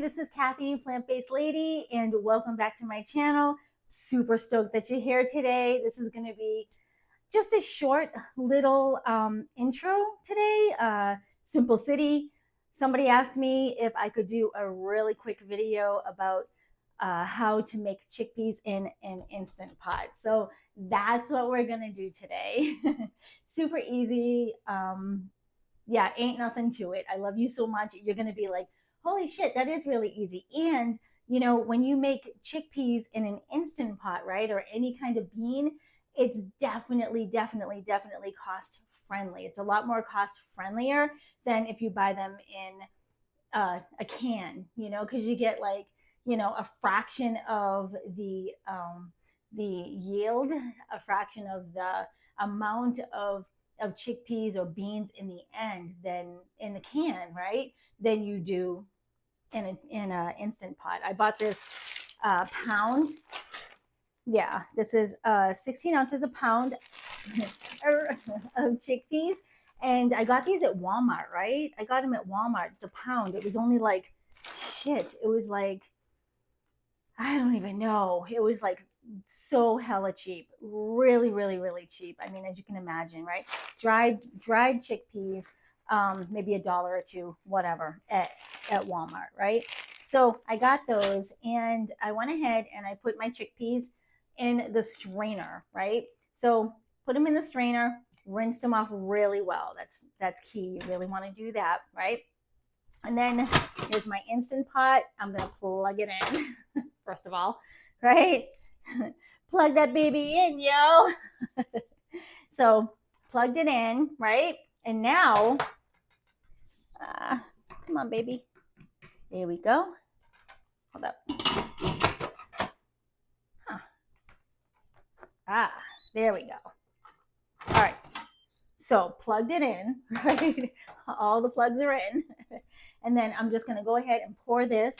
this is Kathy, Plant-Based Lady, and welcome back to my channel. Super stoked that you're here today. This is going to be just a short little intro today. Simple City. Somebody asked me if I could do a really quick video about how to make chickpeas in an Instant Pot. So that's what we're going to do today. Super easy. Yeah, ain't nothing to it. I love you so much. You're going to be like, holy shit, that is really easy. And, you know, when you make chickpeas in an Instant Pot, right, or any kind of bean, it's definitely cost friendly. It's a lot more cost friendlier than if you buy them in a can, you know, because you get like, you know, a fraction of the yield, a fraction of the amount of chickpeas or beans in the end than in the can, right? Than you do in an Instant Pot. I bought this pound. Yeah, this is 16 ounces a pound of chickpeas. And I got these at Walmart, right? I got them at Walmart. It's a pound. It was only like, shit, it was like, I don't even know. It was like so hella cheap. Really cheap. I mean, as you can imagine, right? Dried chickpeas, maybe $1 or $2, whatever, at Walmart, right? So I got those and I went ahead and I put my chickpeas in the strainer, right? So put them in the strainer, rinsed them off really well. That's key. You really want to do that, right? And then here's my Instant Pot. I'm going to plug it in, first of all, right? Plug that baby in, yo. So plugged it in, right? And now, come on, baby. There we go. Hold up. Huh. There we go. All right. So plugged it in, right? All the plugs are in. And then I'm just going to go ahead and pour this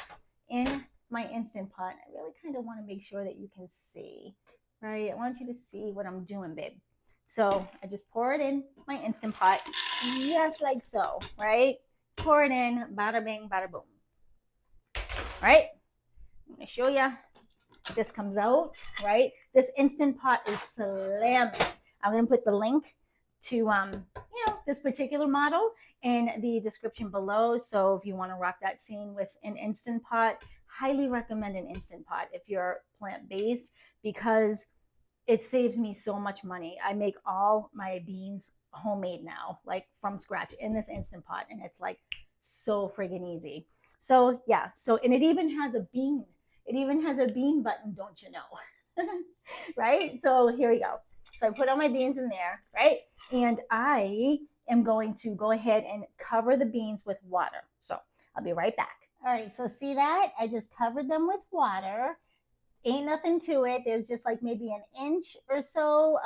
in my Instant Pot. I really kind of want to make sure that you can see, right? I want you to see what I'm doing, babe. So I just pour it in my Instant Pot, just like so, right? Pour it in, bada bing, bada boom. Right? I'm going to show you. This comes out, right? This Instant Pot is slamming. I'm going to put the link to, you know, this particular model in the description below. So if you want to rock that scene with an Instant Pot, highly recommend an Instant Pot if you're plant-based, because it saves me so much money. I make all my beans homemade now, like from scratch in this Instant Pot, and it's like so friggin' easy. So yeah, so, and it even has a bean. It even has a bean button, don't you know? Right? So here we go. So I put all my beans in there, right? And I am going to go ahead and cover the beans with water. So I'll be right back. All right, so see that? I just covered them with water. Ain't nothing to it. There's just like maybe an inch or so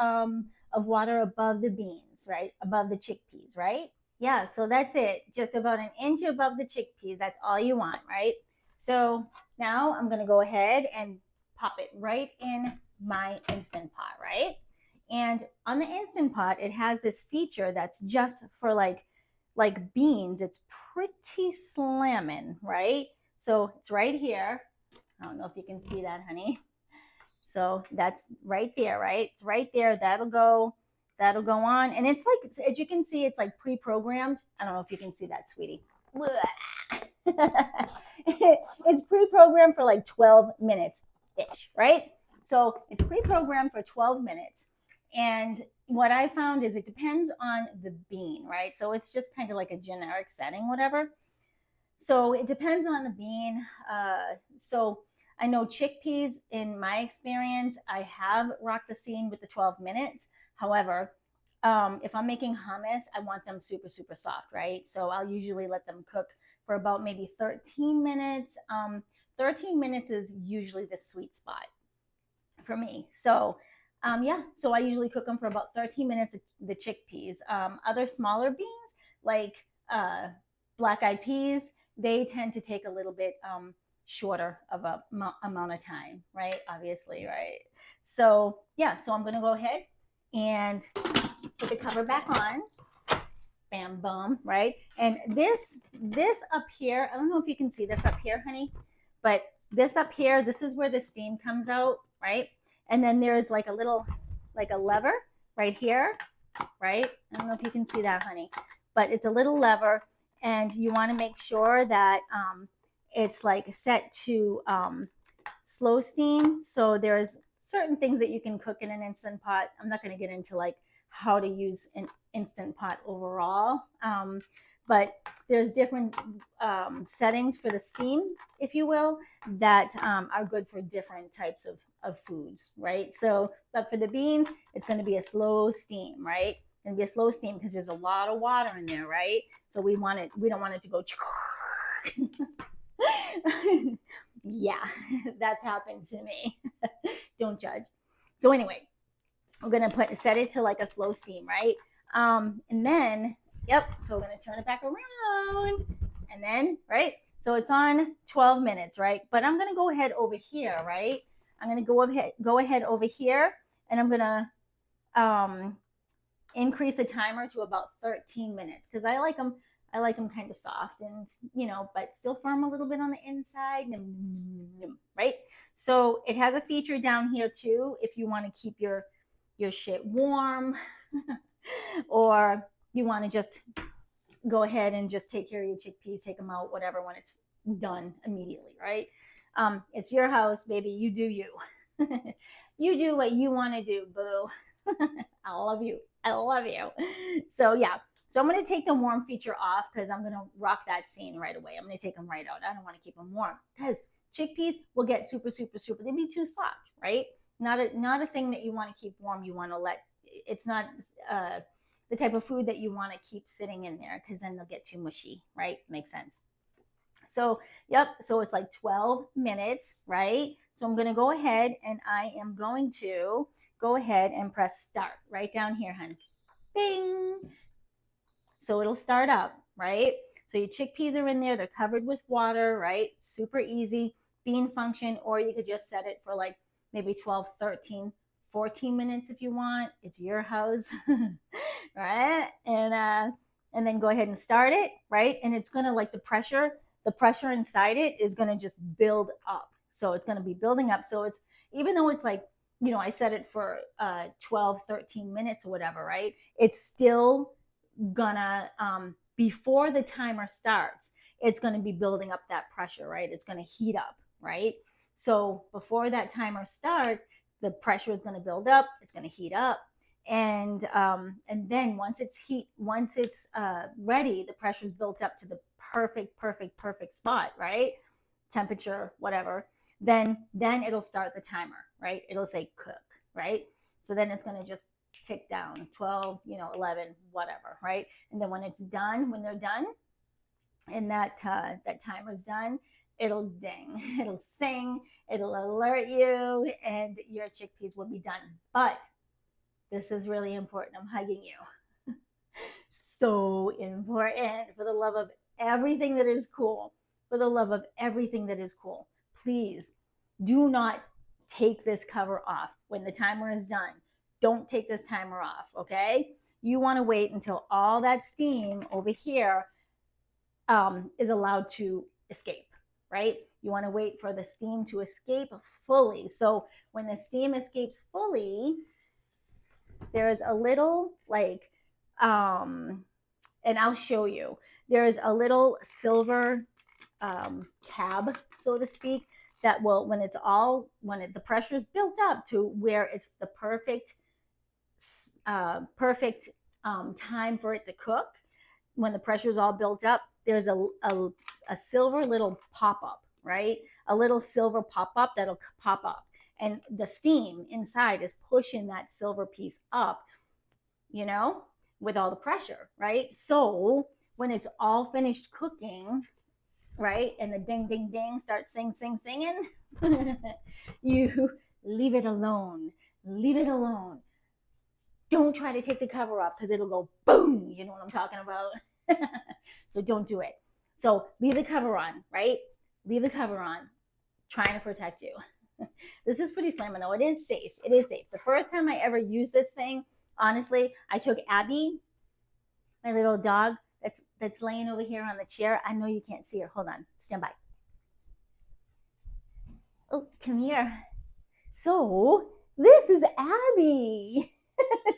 of water above the beans, right? Above the chickpeas, right? Yeah, so that's it. Just about an inch above the chickpeas. That's all you want, right? So now I'm going to go ahead and pop it right in my Instant Pot, right? And on the Instant Pot, it has this feature that's just for like beans. It's pretty slamming, right? So it's right here. I don't know if you can see that, honey. So that's right there, right? It's right there. That'll go on. And it's like, as you can see, it's like pre-programmed. I don't know if you can see that, sweetie. It's pre-programmed for like 12 minutes-ish, right? So it's pre-programmed for 12 minutes. And what I found is it depends on the bean, right? So it's just kind of like a generic setting, whatever. So it depends on the bean. So I know chickpeas, in my experience, I have rocked the scene with the 12 minutes. However, if I'm making hummus, I want them super soft, right? So I'll usually let them cook for about maybe 13 minutes. 13 minutes is usually the sweet spot for me. So yeah, so I usually cook them for about 13 minutes, the chickpeas. Other smaller beans, like black-eyed peas, they tend to take a little bit shorter of a amount of time, right? Obviously, right? So yeah, so I'm gonna go ahead and put the cover back on. bam, boom, right? And this up here, I don't know if you can see this up here, honey, but this up here, this is where the steam comes out, right? And then there's like a little, like a lever right here, right? I don't know if you can see that, honey, but it's a little lever, and you want to make sure that it's like set to slow steam. So there's certain things that you can cook in an Instant Pot. I'm not going to get into like how to use an Instant Pot overall, but there's different settings for the steam, if you will, that are good for different types of foods, right? So, but for the beans, it's going to be a slow steam, right? It's going to be a slow steam because there's a lot of water in there, right? So we don't want it to go yeah, that's happened to me. Don't judge. So anyway, we're gonna set it to like a slow steam, right? And then, yep, so we're gonna turn it back around, and then, right? So it's on 12 minutes, right? But I'm gonna go ahead over here, right? I'm gonna go ahead over here, and I'm gonna increase the timer to about 13 minutes because I like them kind of soft and, but still firm a little bit on the inside, right? So it has a feature down here too if you want to keep your shit warm or you want to just go ahead and just take care of your chickpeas, take them out, whatever, when it's done immediately, right? It's your house, baby. You do you. You do what you want to do, boo. I love you. I love you. So yeah. So I'm going to take the warm feature off because I'm going to rock that scene right away. I'm going to take them right out. I don't want to keep them warm because chickpeas will get super, super, super. They'd be too soft, right? Not a thing that you want to keep warm. You want to it's not the type of food that you want to keep sitting in there because then they'll get too mushy, right? Makes sense. So, yep. So it's like 12 minutes, right? So I'm going to go ahead and I am going to go ahead and press start right down here, hun. Bing. So it'll start up, right? So your chickpeas are in there. They're covered with water, right? Super easy bean function, or you could just set it for like maybe 12, 13, 14 minutes if you want. It's your house, right? And then go ahead and start it, right? And it's going to like the pressure inside it is going to just build up. So it's going to be building up. So it's, even though it's like, I set it for 12, 13 minutes or whatever, right? It's still gonna before the timer starts, it's going to be building up that pressure, right? It's going to heat up, right? So before that timer starts, the pressure is going to build up, it's going to heat up, and then once it's ready, the pressure is built up to the perfect spot, right? Temperature, whatever. Then it'll start the timer, right? It'll say cook, right? So then it's going to just tick down 12, 11, whatever, right? And then when they're done and that timer's done, it'll ding, it'll sing, it'll alert you, and your chickpeas will be done. But this is really important. I'm hugging you. So important. For the love of everything that is cool, for the love of everything that is cool, please do not take this cover off when the timer is done. Don't take this timer off, okay? You want to wait until all that steam over here is allowed to escape, right? You want to wait for the steam to escape fully. So when the steam escapes fully, there's a little like, and I'll show you, there's a little silver tab, so to speak, that will, when the pressure is built up to where it's the perfect time for it to cook, when the pressure is all built up, there's a silver little pop-up, right? A little silver pop-up that'll pop up, and the steam inside is pushing that silver piece up, with all the pressure, right? So when it's all finished cooking, right, and the ding ding ding starts singing, you leave it alone. Don't try to take the cover off because it'll go boom. You know what I'm talking about? So don't do it. So leave the cover on, right? Leave the cover on, trying to protect you. This is pretty slamming though. It is safe. The first time I ever used this thing, honestly, I took Abby my little dog that's laying over here on the chair. I know you can't see her. Hold on, stand by. Oh, come here. So this is Abby.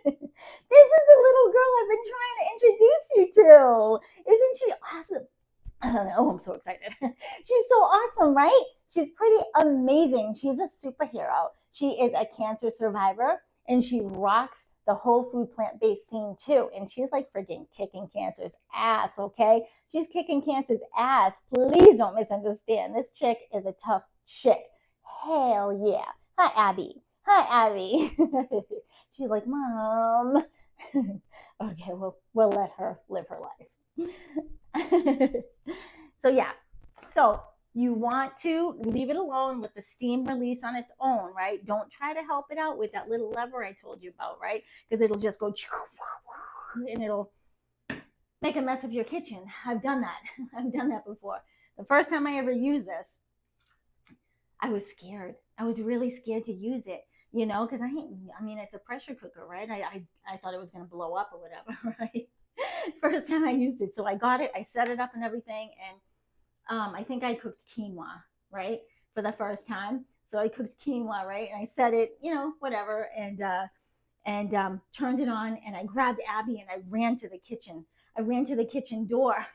This is the little girl I've been trying to introduce you to. Isn't she awesome? Oh, I'm so excited. She's so awesome, right? She's pretty amazing. She's a superhero. She is a cancer survivor and she rocks the whole food plant based scene too. And she's like freaking kicking cancer's ass, okay? She's kicking cancer's ass. Please don't misunderstand. This chick is a tough chick. Hell yeah. Hi, Abby. Hi, Abby. She's like, Mom. Okay, we'll let her live her life. So yeah, so you want to leave it alone with the steam release on its own, right? Don't try to help it out with that little lever I told you about, right? Because it'll just go and it'll make a mess of your kitchen. I've done that. I've done that before. The first time I ever used this, I was scared. I was really scared to use it, you know, because I mean, it's a pressure cooker, right? I thought it was going to blow up or whatever, right? First time I used it. So I got it, I set it up and everything. And I think I cooked quinoa, right? For the first time. So I cooked quinoa, right? And I set it, you know, whatever. And turned it on and I grabbed Abby and I ran to the kitchen. I ran to the kitchen door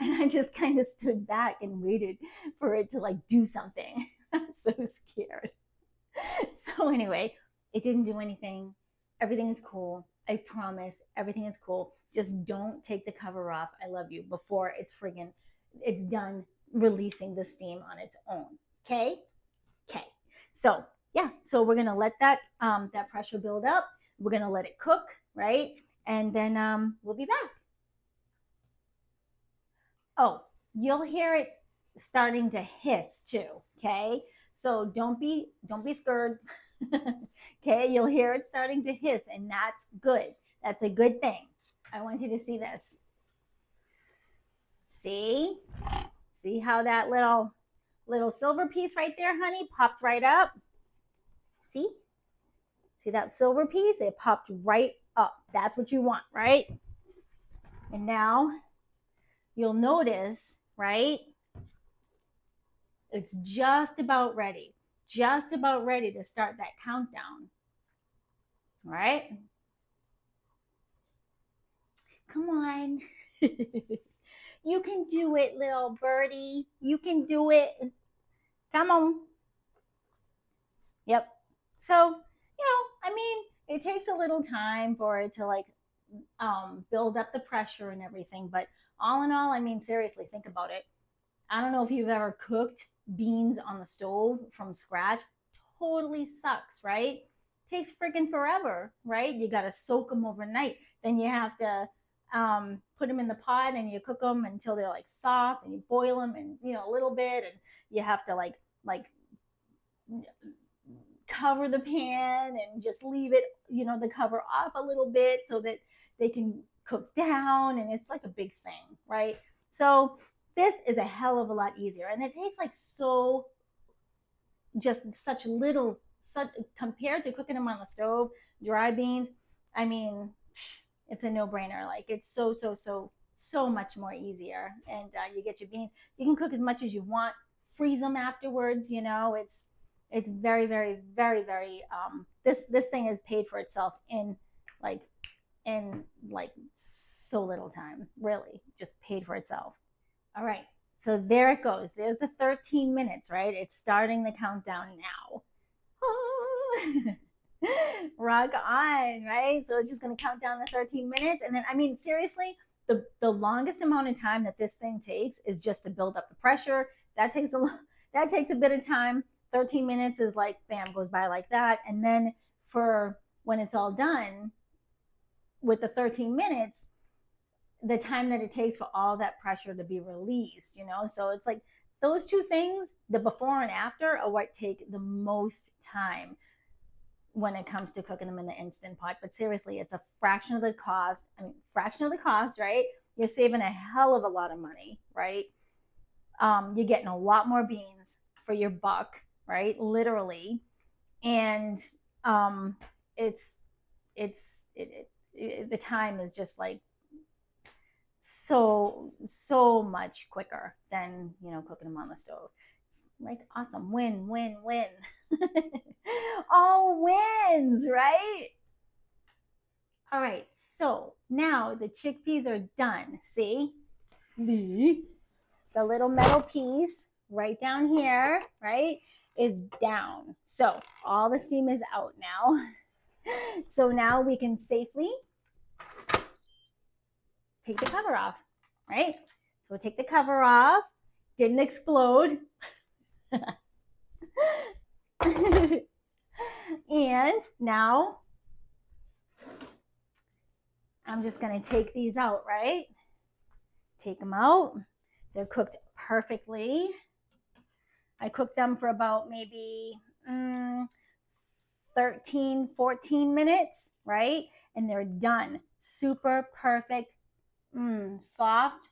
and I just kind of stood back and waited for it to like do something. I'm so scared. So anyway, it didn't do anything. Everything is cool. I promise everything is cool. Just don't take the cover off. I love you before it's done releasing the steam on its own. Okay? Okay. So yeah, so we're gonna let that pressure build up. We're gonna let it cook, right? And then we'll be back. Oh, you'll hear it starting to hiss too. Okay, so don't be scared. Okay, you'll hear it starting to hiss, and that's good. That's a good thing. I want you to see this. See how that little silver piece right there, honey, popped right up. See that silver piece? It popped right up. That's what you want, right? And now you'll notice, right? It's just about ready to start that countdown. All right? Come on. You can do it, little birdie. You can do it. Come on. Yep. So, I mean, it takes a little time for it to like build up the pressure and everything. But all in all, I mean, seriously, think about it. I don't know if you've ever cooked beans on the stove from scratch. Totally sucks, right? Takes freaking forever, right? You got to soak them overnight. Then you have to put them in the pot and you cook them until they're like soft and you boil them and a little bit and you have to like cover the pan and just leave it the cover off a little bit so that they can cook down, and it's like a big thing, right? So this is a hell of a lot easier, and it takes like such little compared to cooking them on the stove. Dry beans, I mean, it's a no-brainer. Like it's so much more easier. And you get your beans, you can cook as much as you want, freeze them afterwards. It's very, very, very, very this thing is paid for itself in so little time. Really just paid for itself. All right, so there it goes. There's the 13 minutes, right? It's starting the countdown now. Rock on, right? So it's just going to count down the 13 minutes. And then, I mean, seriously, the longest amount of time that this thing takes is just to build up the pressure. That takes a bit of time. 13 minutes is like, bam, goes by like that. And then for when it's all done with the 13 minutes, the time that it takes for all that pressure to be released, So it's like those two things, the before and after, are what take the most time when it comes to cooking them in the Instant Pot. But seriously, it's a fraction of the cost. Right? You're saving a hell of a lot of money, right? You're getting a lot more beans for your buck, right? Literally. And the time is just like so much quicker than, cooking them on the stove. It's like awesome. Win, win, win. All wins, right? All right, so now the chickpeas are done. See? The little metal piece right down here, right, is down. So all the steam is out now. So now we can safely take the cover off, right? So we'll take the cover off. Didn't explode. And now I'm just going to take these out, right? Take them out. They're cooked perfectly. I cooked them for about maybe 13, 14 minutes, right? And they're done. Super perfect, soft,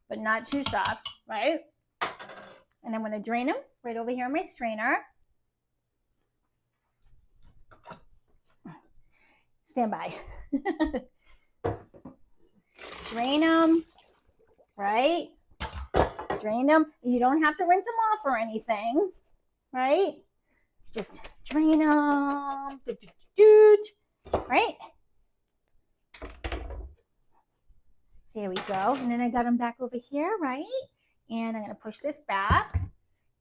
but not too soft, right? And I'm going to drain them right over here on my strainer. Stand by. Drain them, right? Drain them. You don't have to rinse them off or anything, right? Just drain them, right? There we go. And then I got them back over here, right? And I'm going to push this back.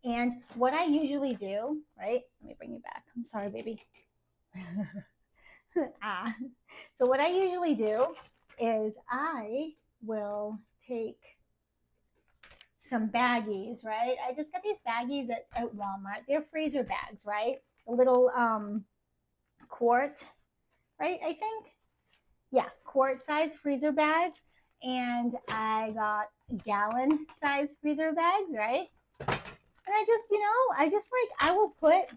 And what I usually do, right? Let me bring you back. I'm sorry, baby. So what I usually do is I will take some baggies, right? I just got these baggies at Walmart. They're freezer bags, right? A little quart, right? I think. Yeah, quart size freezer bags. And I got gallon size freezer bags, right? And I will put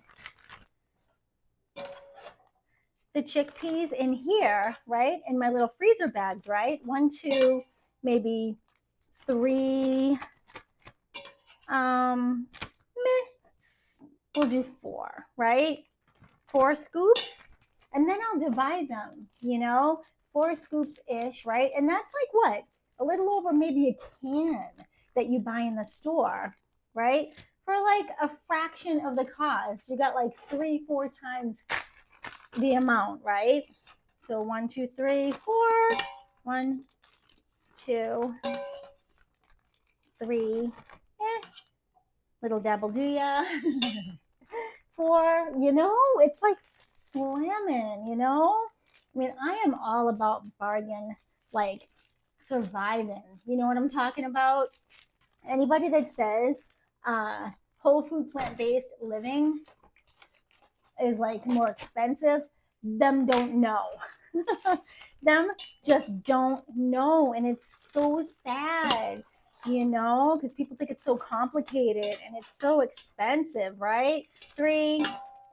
the chickpeas in here, right? In my little freezer bags, right? 1, 2, maybe 3, we'll do 4, right? 4 scoops, and then I'll divide them, 4 scoops-ish, right? And that's like what? A little over maybe a can that you buy in the store, right? For like a fraction of the cost. You got like 3, 4 times the amount, right? So 1, 2, 3, 4. 1, 2, 3. Little dabble do ya. 4, it's like slamming, I mean, I am all about bargain, like surviving. You know what I'm talking about? Anybody that says whole food plant-based living is like more expensive, them don't know. Them just don't know. And it's so sad, because people think it's so complicated and it's so expensive, right? 3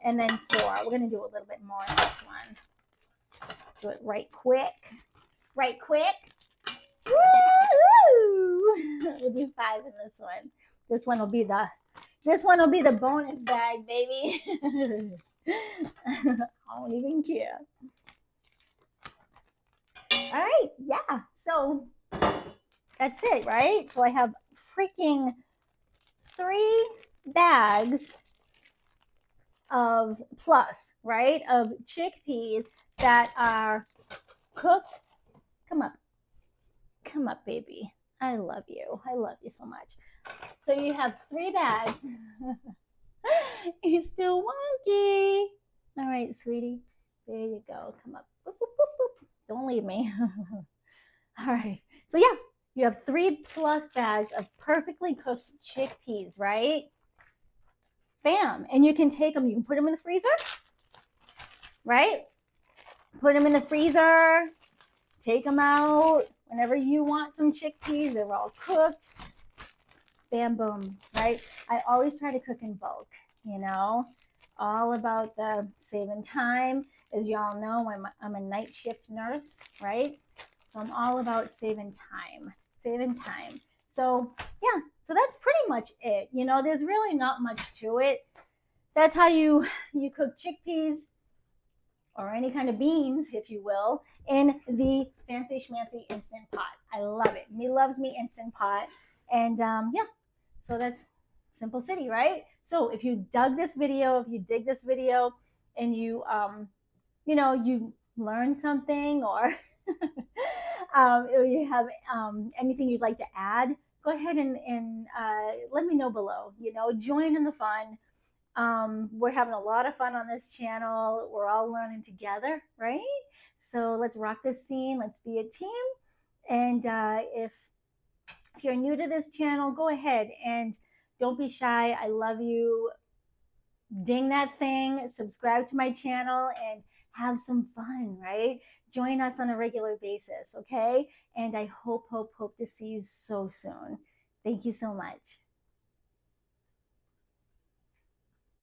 and then 4. We're going to do a little bit more on this one. Do it right quick. Right quick. Woo! We'll do 5 in this one. This one will be the bonus bag, baby. I don't even care. All right, yeah. So that's it, right? So I have freaking 3 bags of plus, right? Of chickpeas that are cooked. Come up, baby. I love you. I love you so much. So you have 3 bags. You're still wonky. All right, sweetie. There you go. Come up. Boop, boop, boop, boop. Don't leave me. All right. So yeah, you have 3 plus bags of perfectly cooked chickpeas, right? Bam. And you can take them. You can put them in the freezer, right? Put them in the freezer. Take them out whenever you want some chickpeas. They're all cooked. Bam, boom, right? I always try to cook in bulk, all about the saving time. As y'all know, I'm a night shift nurse, right? So I'm all about saving time. So yeah, so that's pretty much it. There's really not much to it. That's how you cook chickpeas or any kind of beans, if you will, in the fancy schmancy Instant Pot. I love it. Me loves me Instant Pot. And yeah, so that's Simple City, right? So if you dug this video, if you dig this video, and you learned something, or you have anything you'd like to add, go ahead and let me know below. Join in the fun. We're having a lot of fun on this channel. We're all learning together, right? So let's rock this scene. Let's be a team. And if you're new to this channel, go ahead and don't be shy. I love you. Ding that thing, subscribe to my channel, and have some fun, right? Join us on a regular basis, okay? And I hope to see you so soon. Thank you so much.